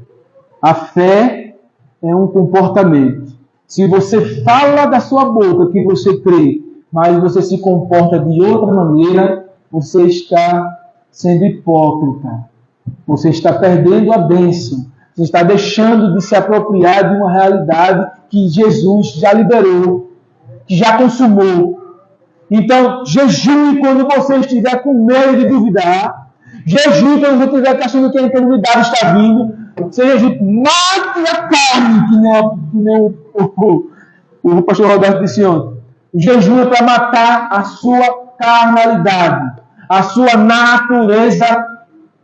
a fé é um comportamento. Se você fala da sua boca que você crê, mas você se comporta de outra maneira, você está sendo hipócrita. Você está perdendo a bênção. Você está deixando de se apropriar de uma realidade que Jesus já liberou, que já consumou. Então, jejue quando você estiver com medo de duvidar. Jejue quando você estiver achando que a incredulidade está vindo. Você jejue, mate a carne, que nem o pastor Roberto disse ontem. O jejum é para matar a sua carnalidade, a sua natureza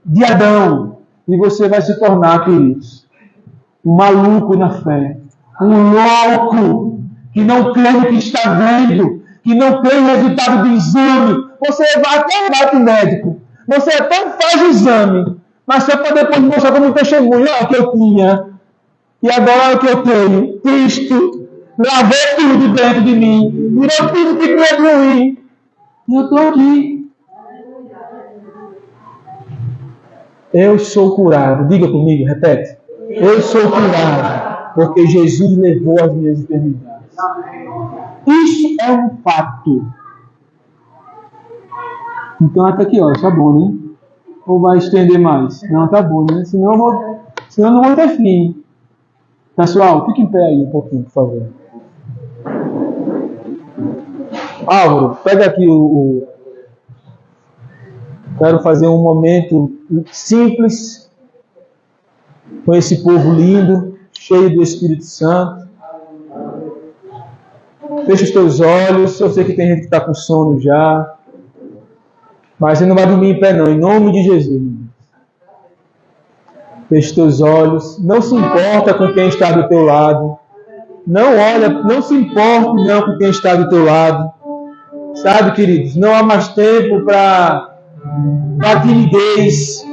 de Adão. E você vai se tornar, queridos, um maluco na fé. Um louco que não crê no que está vendo, que não crê no resultado do exame. Você até vai para o médico. Você até faz o exame, mas só para depois mostrar como testemunho. Olha o que eu tinha. E agora olha o que eu tenho. Cristo lavou tudo dentro de mim. Virou tudo que é ruim. E eu estou aqui. Eu sou curado. Diga comigo, repete. Eu sou curado, porque Jesus levou as minhas enfermidades. Isso é um fato. Então até aqui, ó, isso é bom, né? Ou vai estender mais? Não, tá bom, né? Senão eu não vou ter fim. Pessoal, fique em pé aí um pouquinho, por favor. Álvaro, pega aqui Quero fazer um momento simples com esse povo lindo, cheio do Espírito Santo. Fecha os teus olhos. Eu sei que tem gente que está com sono já, mas você não vai dormir em pé não, em nome de Jesus. Fecha os teus olhos. Não se importa com quem está do teu lado. Não se importe não com quem está do teu lado. Sabe, queridos, não há mais tempo para timidez.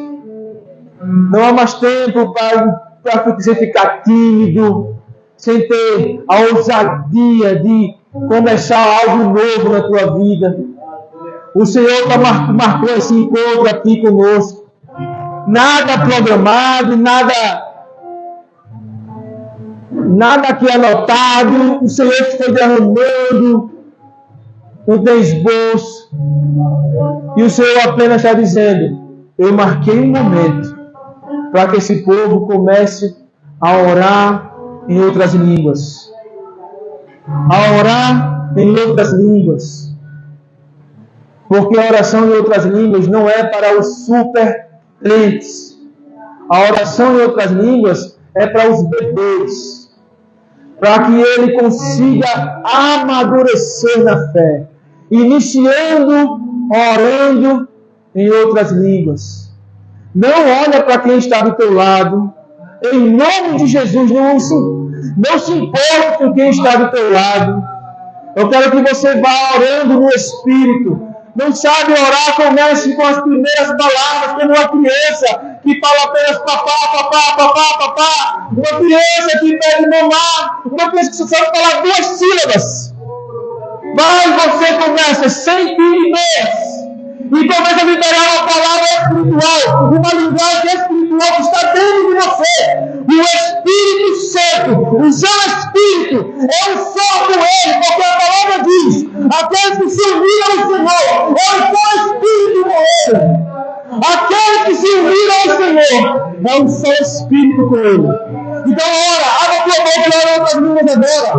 Não há mais tempo para você ficar tímido, sem ter a ousadia de começar algo novo na tua vida. O Senhor marcou esse encontro aqui conosco. Nada programado, nada aqui anotado. O Senhor foi derramando o teu esboço. E o Senhor apenas está dizendo: eu marquei um momento para que esse povo comece a orar em outras línguas. A orar em outras línguas. Porque a oração em outras línguas não é para os super crentes. A oração em outras línguas é para os bebês. Para que ele consiga amadurecer na fé. Iniciando, orando em outras línguas. Não olha para quem está do teu lado. Em nome de Jesus, não se importe com quem está do teu lado. Eu quero que você vá orando no Espírito. Não sabe orar, comece com as primeiras palavras, como uma criança que fala apenas papá, papá, papá, papá. Uma criança que pede mamar. Uma criança que só sabe falar 2 sílabas. Mas você começa sem timidez. E começa a liberar uma palavra espiritual, uma linguagem espiritual que está dentro de você. O Espírito Santo, o seu Espírito, é um só com ele, porque a palavra diz: aqueles que se uniram ao Senhor, é um só Espírito com ele. Aqueles que se uniram ao Senhor, é um só Espírito com ele. Então, ora, abra tua boca e ora outras línguas agora.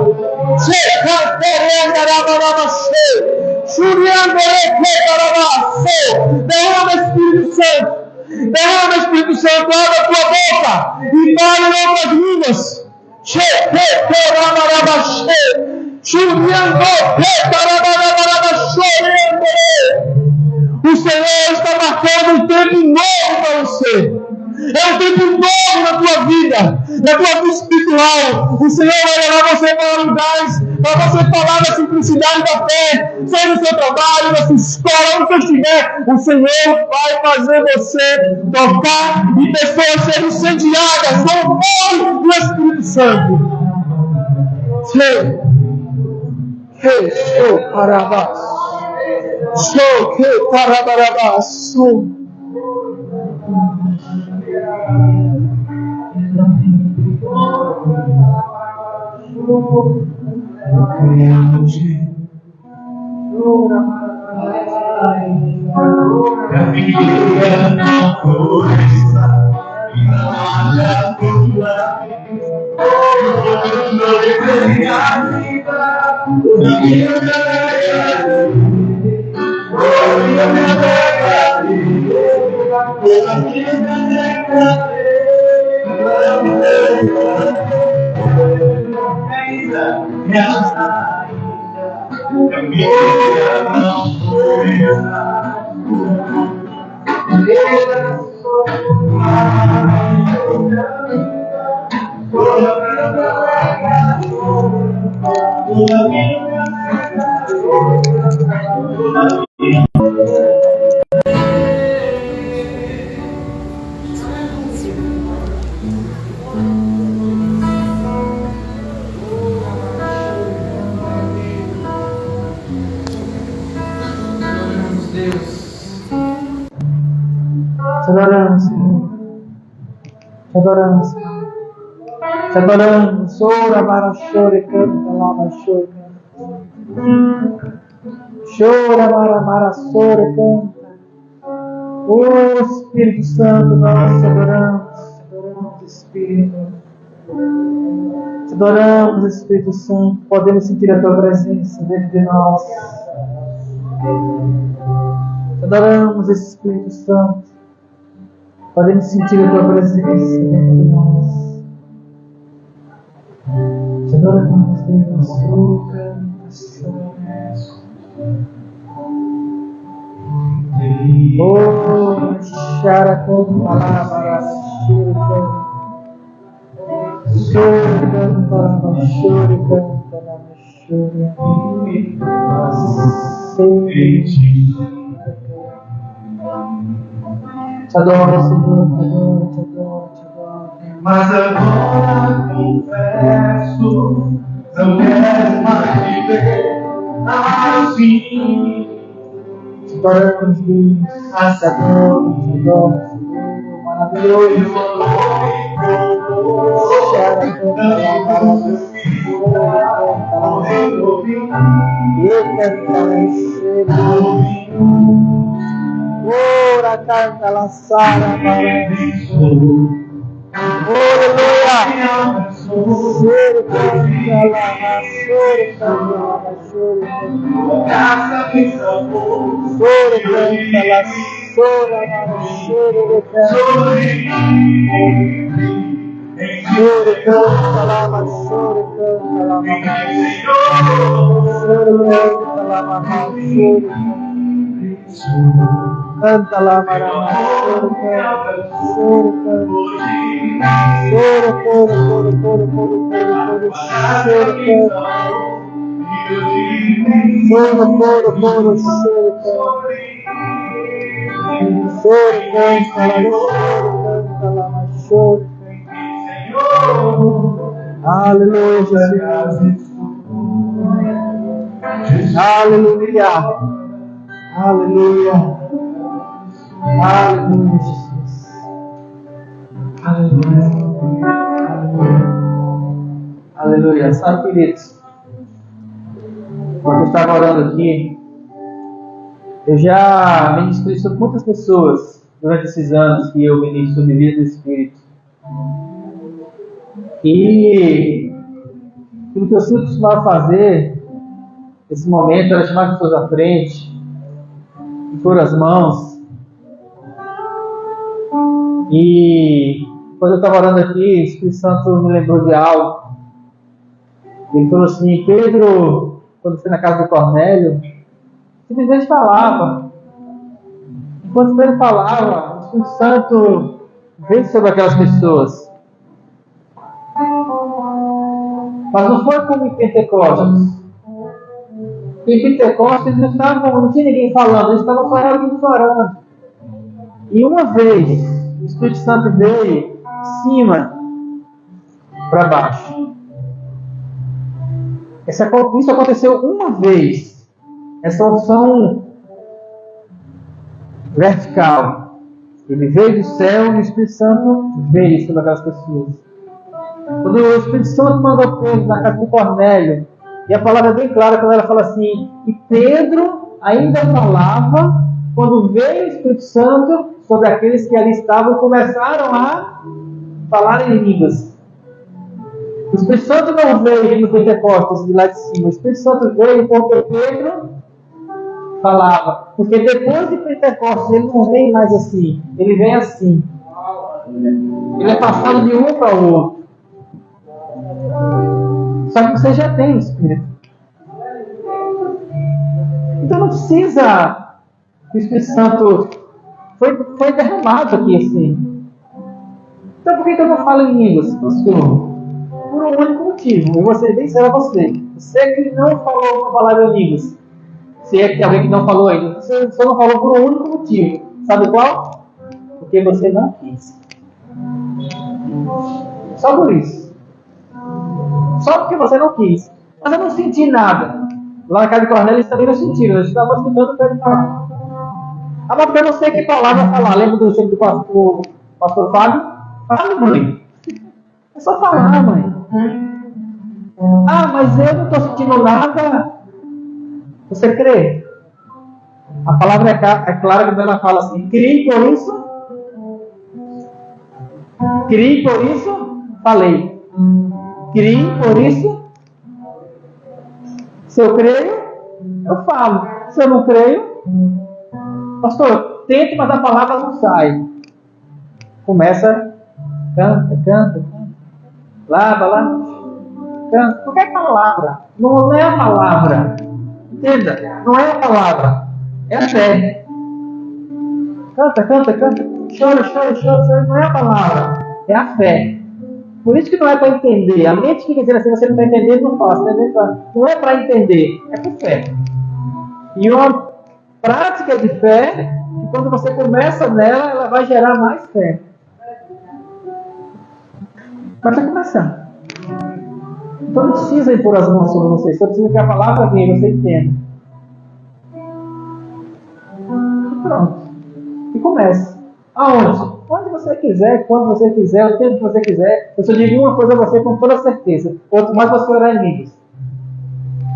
Derrama Espírito Santo. Derrama Espírito Santo. Abre a tua boca e fale em outras línguas. O Senhor está marcando um tempo novo para você. É um tempo novo na tua vida, na tua vida espiritual. O Senhor vai levar você para lugares, para você falar da simplicidade da fé, seja no seu trabalho, na sua escola, onde você estiver. O Senhor vai fazer você tocar e pessoas serem incendiadas com o fogo do Espírito Santo. Show, parabás. Show, que parabarabás. Te adoramos, ora para chore, canta, lava, chore, canta. Chora para sore, canta. Oh Espírito Santo, nós te adoramos, Espírito. Te adoramos, Espírito Santo. Podemos sentir a tua presença dentro de nós. Te adoramos, Espírito Santo. Podemos sentir a tua presença dentro de nós. Te adoramos, Deus. Oh, Xaracoto, palavra, te adoro, Senhor, te adoro. Mas agora confesso, não quero mais viver assim. Te adoramos, Deus, te adoro, maravilhoso. Ora, canta la sala, aleluia. Canta lá, marama, choro, aleluia, Jesus. Aleluia. Aleluia. Aleluia, Jesus. Aleluia. Aleluia. Sabe, queridos, quando eu estava orando aqui, eu já ministrei sobre muitas pessoas durante esses anos que eu ministro sobre vida do Espírito. E o que eu sempre costumava fazer nesse momento era chamar as pessoas à frente, impor as mãos. E quando eu estava orando aqui, o Espírito Santo me lembrou de algo. Ele falou assim: Pedro, quando foi na casa do Cornélio, simplesmente falava. Enquanto Pedro falava, o Espírito Santo veio sobre aquelas pessoas. Mas não foi como em Pentecostes. Em Pentecostes eles não tinha ninguém falando, eles estavam só orando. E uma vez o Espírito Santo veio de cima para baixo. Isso aconteceu uma vez. Essa unção vertical. Ele veio do céu e o Espírito Santo veio sobre aquelas pessoas. Quando o Espírito Santo mandou Pedro na casa do Cornélio, e a palavra é bem clara quando ela fala assim: e Pedro ainda falava quando veio o Espírito Santo sobre aqueles que ali estavam e começaram a falar em línguas. O Espírito Santo não veio no Pentecostes de lá de cima. O Espírito Santo veio porque Pedro falava. Porque depois de Pentecostes ele não vem mais assim. Ele vem assim. Ele é passado de um para o outro. Só que você já tem o Espírito. Então não precisa que o Espírito Santo foi derramado aqui assim. Então por que eu não falo em línguas, pastor? Por um único motivo. E você bem será você. Você que não falou uma palavra em línguas. Se é que alguém que não falou ainda. Você só não falou por um único motivo. Sabe qual? Porque você não quis. Só por isso. Só porque você não quis. Mas eu não senti nada. Lá na casa de Cornélio eles também não sentiram. Eles estavam escutando o Pedro falar. Ah, mas porque eu não sei que palavra falar. Lembra do jeito do pastor Fábio? Fala, mãe. É só falar, mãe. Ah, mas eu não estou sentindo nada. Você crê? A palavra é clara quando ela fala assim: criei por isso, falei. Criei por isso, se eu creio, eu falo. Se eu não creio, pastor, eu tento, mas a palavra não sai. Começa, canta. Lava, canta. Porque é palavra. Não é a palavra. Entenda? Não é a palavra. É a fé. Canta. Chora. Não é a palavra. É a fé. Por isso que não é para entender. A mente fica dizendo assim: você não está entendendo, não faço. Não é para entender. É por fé. E uma prática de fé, que quando você começa nela, ela vai gerar mais fé. Pode começar. Então não precisa impor as mãos sobre você, só precisa que a palavra venha e você entenda. E pronto. E comece. Aonde? Onde você quiser, quando você quiser, o tempo que você quiser. Eu só digo uma coisa a você com toda certeza: quanto mais você orar em línguas,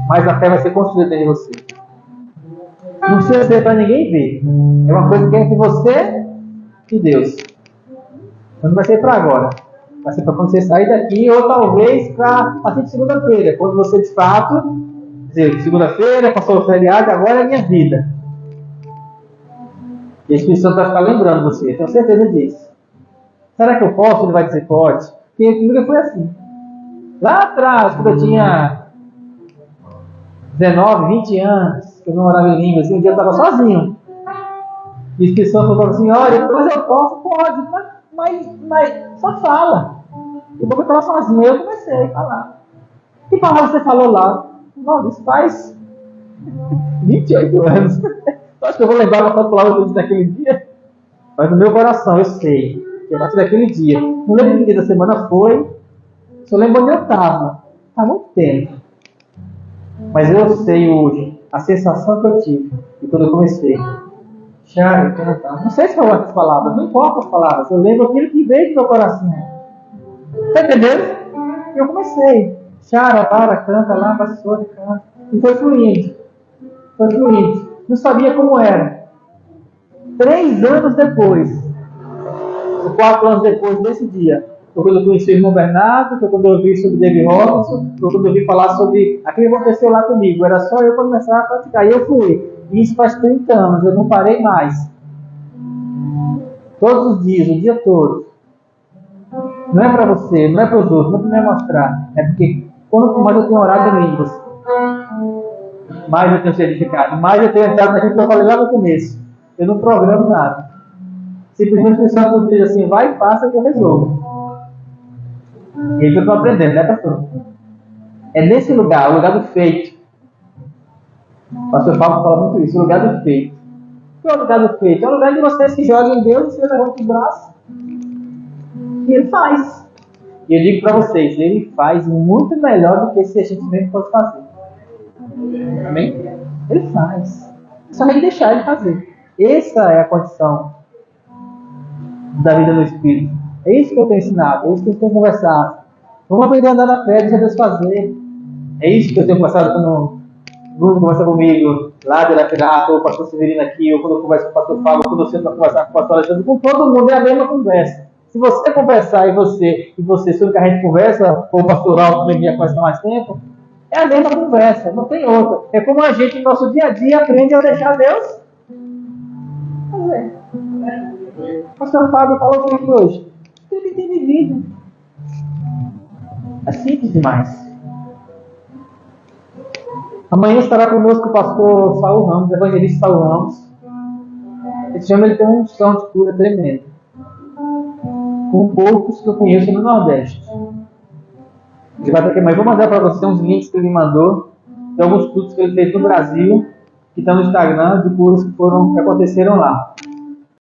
mais a fé vai ser construída dentro de você. Não precisa ser para ninguém ver. É uma coisa que é entre você e Deus. Não vai ser para agora. Vai ser para quando você sair daqui, ou talvez para a partir de segunda-feira, quando você de fato dizer: segunda-feira, passou o feriado, agora é a minha vida. E a Espírito Santo vai ficar lembrando você, eu tenho certeza disso. Será que eu posso? Ele vai dizer: pode. Porque comigo foi assim. Lá atrás, quando eu tinha 19, 20 anos, que eu não morava em línguas, assim, um dia eu estava sozinho. E a Espírito Santo falou assim: olha, mas eu posso? Pode, mas só fala. E porque eu estava sozinho, eu comecei a falar. Que palavra você falou lá? Não, isso faz 28 anos. Eu acho que eu vou lembrar quantas palavras eu disse naquele dia. Mas no meu coração eu sei que a partir daquele dia, não lembro que dia da semana foi, só lembro onde eu estava. Há muito tempo. Mas eu sei hoje a sensação que eu tive e quando eu comecei. Não sei se foram as palavras, não importa as palavras, eu lembro aquilo que veio do meu coração. Está entendendo? E eu comecei. Canta lá, vassoura, canta. E foi fluindo. Não sabia como era. 3 anos depois, 4 anos depois desse dia, foi quando eu conheci o irmão Bernardo, foi quando eu ouvi sobre David Robinson, foi quando eu ouvi falar sobre aquilo que aconteceu lá comigo. Era só eu começar a praticar. E eu fui. E isso faz 30 anos, eu não parei mais. Todos os dias, o dia todo. Não é para você, não é para os outros, não é para me mostrar. É porque quanto mais eu tenho orado em línguas, mais eu tenho certificado, mais eu tenho entrado naquilo que eu falei lá no começo. Eu não programo nada. Simplesmente o pessoal diz assim: vai e faça que eu resolvo. E aí que eu estou aprendendo, né, pastor? É nesse lugar, o lugar do feito. O pastor Paulo fala muito isso, o lugar do feito. O que é o lugar do feito? É o lugar de você se joga em Deus, você levanta o braço e Ele faz. E eu digo para vocês: Ele faz muito melhor do que se a gente mesmo fosse fazer. Amém? Ele faz. Só tem que deixar Ele fazer. Essa é a condição da vida no Espírito. É isso que eu tenho ensinado, é isso que eu tenho conversado. Vamos aprender a andar na fé, deixa Deus fazer. É isso que eu tenho conversado quando o Bruno conversa comigo, lá de Arapiraca, ou o pastor Severino aqui, ou quando eu converso com o pastor Fábio, quando eu sento para conversar com o pastor Alexandre, com todo mundo é a mesma conversa. Se você conversar e você sobre o que a gente conversa, ou o pastor Alto também já conversa há mais tempo, é a mesma conversa, não tem outra. É como a gente, no nosso dia a dia, aprende a deixar Deus fazer. O pastor Fábio falou comigo hoje. Ele tem vivido. É simples demais. Amanhã estará conosco o pastor Saul Ramos, evangelista Saul Ramos. Esse homem tem uma unção de cura tremenda. Com poucos que eu conheço no Nordeste. Ele vai ter mais. Vou mandar para você uns links que ele mandou de alguns cultos que ele fez no Brasil, que estão no Instagram, de curas que aconteceram lá.